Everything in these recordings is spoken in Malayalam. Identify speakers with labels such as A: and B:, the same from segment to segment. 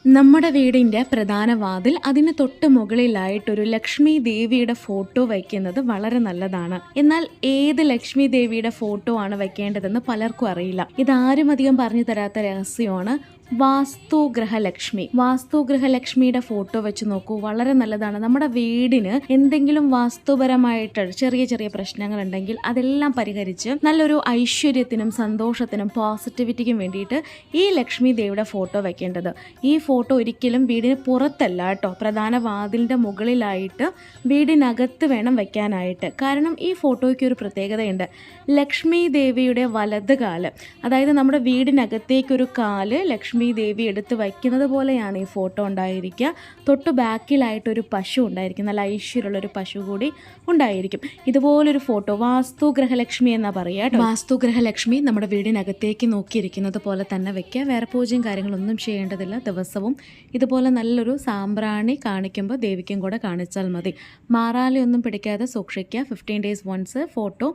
A: നമ്മുടെ വീടിൻ്റെ പ്രധാന വാതിൽ അതിന് തൊട്ട് മുകളിലായിട്ടൊരു ലക്ഷ്മി ദേവിയുടെ ഫോട്ടോ വയ്ക്കുന്നത് വളരെ നല്ലതാണ്. എന്നാൽ ഏത് ലക്ഷ്മി ദേവിയുടെ ഫോട്ടോ ആണ് വയ്ക്കേണ്ടതെന്ന് പലർക്കും അറിയില്ല. ഇതാരും അധികം പറഞ്ഞു തരാത്ത രഹസ്യമാണ് വാസ്തുഗ്രഹലക്ഷ്മിയുടെ ഫോട്ടോ വെച്ച് നോക്കൂ, വളരെ നല്ലതാണ്. നമ്മുടെ വീടിന് എന്തെങ്കിലും വാസ്തുപരമായിട്ട് ചെറിയ ചെറിയ പ്രശ്നങ്ങൾ ഉണ്ടെങ്കിൽ അതെല്ലാം പരിഹരിച്ച് നല്ലൊരു ഐശ്വര്യത്തിനും സന്തോഷത്തിനും പോസിറ്റിവിറ്റിക്കും വേണ്ടിയിട്ട് ഈ ലക്ഷ്മി ദേവിയുടെ ഫോട്ടോ വെക്കേണ്ടത്. ഈ ഫോട്ടോ ഒരിക്കലും വീടിന് പുറത്തല്ല കേട്ടോ, പ്രധാന വാതിലിൻ്റെ മുകളിലായിട്ട് വീടിനകത്ത് വേണം വെക്കാനായിട്ട്. കാരണം ഈ ഫോട്ടോയ്ക്ക് ഒരു പ്രത്യേകതയുണ്ട്. ലക്ഷ്മി ദേവിയുടെ വലത് കാല്, അതായത് നമ്മുടെ വീടിനകത്തേക്കൊരു കാല് ലക്ഷ്മി ദേവി എടുത്ത് വയ്ക്കുന്നത് പോലെയാണ് ഈ ഫോട്ടോ ഉണ്ടായിരിക്കുക. തൊട്ട് ബാക്കിലായിട്ടൊരു പശു ഉണ്ടായിരിക്കും, നല്ല ഐശ്വര്യമുള്ളൊരു പശു കൂടി ഉണ്ടായിരിക്കും. ഇതുപോലൊരു ഫോട്ടോ വാസ്തുഗ്രഹലക്ഷ്മി എന്നാ പറയുക. വാസ്തുഗ്രഹലക്ഷ്മി നമ്മുടെ വീടിനകത്തേക്ക് നോക്കിയിരിക്കുന്നത് പോലെ തന്നെ വെക്കുക. വേറെ പൂജയും കാര്യങ്ങളൊന്നും ചെയ്യേണ്ടതില്ല. ദിവസവും ഇതുപോലെ നല്ലൊരു സാമ്പ്രാണി കാണിക്കുമ്പോൾ ദേവിക്കും കൂടെ കാണിച്ചാൽ മതി. മാറാലയൊന്നും പിടിക്കാതെ സൂക്ഷിക്കുക. 15 days once ഫോട്ടോ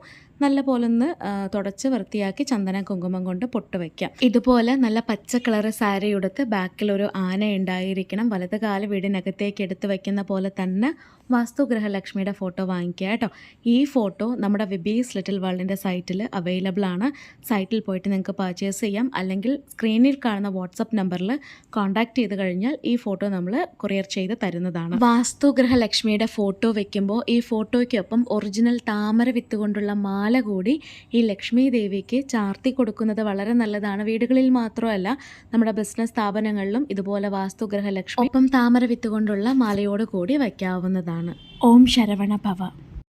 A: നല്ല പോലെ ഒന്ന് തുടച്ച് വൃത്തിയാക്കി ചന്ദന കുങ്കുമം കൊണ്ട് പൊട്ട് വയ്ക്കാം. ഇതുപോലെ നല്ല പച്ച കളർ സാരി ഉടുത്ത് ബാക്കിലൊരു ആന ഉണ്ടായിരിക്കണം. വലത് കാല് വീടിനകത്തേക്ക് എടുത്ത് വയ്ക്കുന്ന പോലെ തന്നെ വാസ്തുഗ്രഹലക്ഷ്മിയുടെ ഫോട്ടോ വാങ്ങിക്കുക കേട്ടോ. ഈ ഫോട്ടോ നമ്മുടെ വിബീസ് ലിറ്റിൽ വേൾഡിൻ്റെ സൈറ്റിൽ അവൈലബിൾ ആണ്. സൈറ്റിൽ പോയിട്ട് നിങ്ങൾക്ക് പർച്ചേസ് ചെയ്യാം, അല്ലെങ്കിൽ സ്ക്രീനിൽ കാണുന്ന വാട്സപ്പ് നമ്പറിൽ കോൺടാക്ട് ചെയ്ത് കഴിഞ്ഞാൽ ഈ ഫോട്ടോ നമ്മൾ കൊറിയർ ചെയ്ത് തരുന്നതാണ്. വാസ്തുഗ്രഹലക്ഷ്മിയുടെ ഫോട്ടോ വെക്കുമ്പോൾ ഈ ഫോട്ടോയ്ക്കൊപ്പം ഒറിജിനൽ താമര വിത്ത് കൊണ്ടുള്ള മാല കൂടി ഈ ലക്ഷ്മി ദേവിക്ക് ചാർത്തി കൊടുക്കുന്നത് വളരെ നല്ലതാണ്. വീടുകളിൽ മാത്രമല്ല, നമ്മുടെ ബിസിനസ് സ്ഥാപനങ്ങളിലും ഇതുപോലെ വാസ്തുഗ്രഹലക്ഷ്മി ഒപ്പം താമര വിത്ത് കൊണ്ടുള്ള മാലയോട് കൂടി വയ്ക്കാവുന്നതാണ്. ഓം ശരവണ ഭവ.